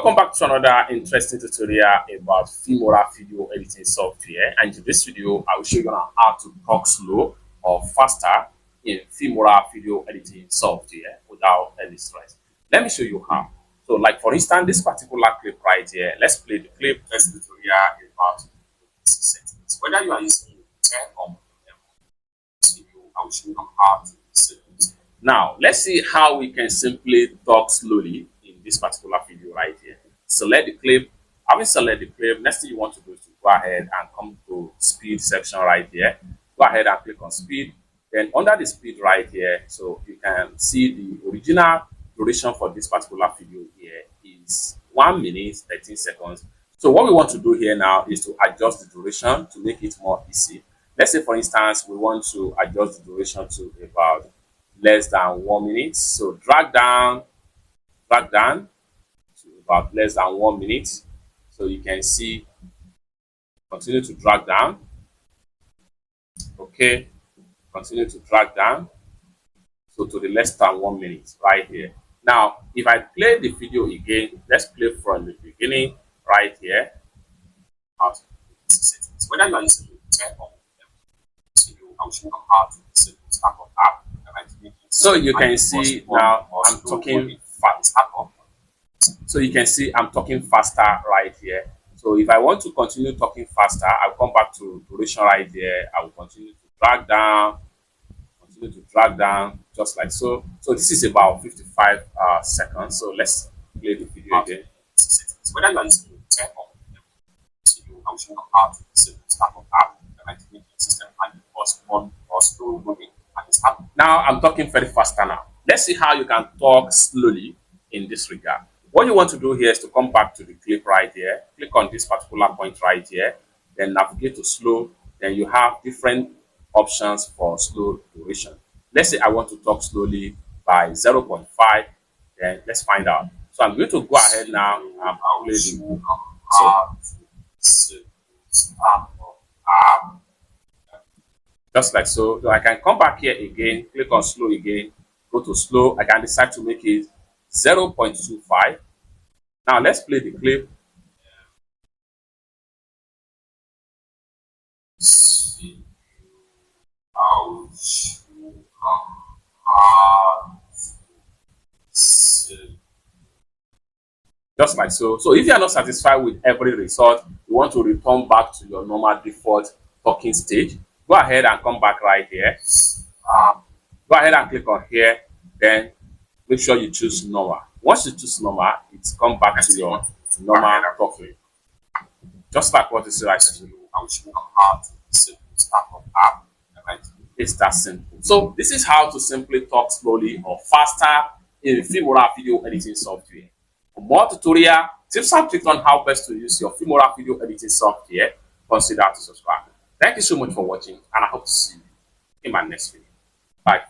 Welcome back to another interesting tutorial about Filmora video editing software. And in this video, I will show you how to talk slow or faster in Filmora video editing software without any stress. Let me show you how. So, like for instance, this particular clip right here, let's play the clip. This tutorial about settings. Whether you are using 10 or this video, I will show you how to set it. Now, let's see how we can simply talk slowly in this particular video right here. Select the clip. Having selected the clip, next thing you want to do is to go ahead and come to speed section right here. Go ahead and click on speed. Then under the speed right here, so you can see the original duration for this particular video here is 1 minute 13 seconds. So what we want to do here now is to adjust the duration to make it more easy. Let's say, for instance, we want to adjust the duration to about less than 1 minute. So drag down to about less than 1 minute. So you can see, continue to drag down. Okay, continue to drag down. So to the less than 1 minute right here. Now, if I play the video again, let's play from the beginning right here. Whether you are using 10 or I'm showing you how to set the startup app. So you can see now I'm talking fast. So you can see I'm talking faster right here. So if I want to continue talking faster, I'll come back to duration right there. I will continue to drag down, just like so. So this is about 55 seconds. So let's play the video again. Whether you are using 10 or I'm showing you how to set the startup app. System and or slow moving. Now I'm talking very faster now. Let's see how you can talk slowly in this regard. What you want to do here is to come back to the clip right here. Click on this particular point right here. Then navigate to slow. Then you have different options for slow duration. Let's say I want to talk slowly by 0.5. Then let's find out. So I'm going to go ahead now and play the just like so. So I can come back here again, click on slow again, go to slow. I can decide to make it 0.25. Now let's play the clip. Just like so. So if you are not satisfied with every result, you want to return back to your normal default talking stage, go ahead and come back right here. Go ahead and click on here. Then make sure you choose normal. Once you choose normal, it's come back to your normal talking. Just like what is right here. I will show you how to set the startup app. It's that simple. So this is how to simply talk slowly or faster in Filmora video editing software. For more tutorial tips and tricks on how best to use your Filmora video editing software, consider to subscribe. Thank you so much for watching, and I hope to see you in my next video. Bye.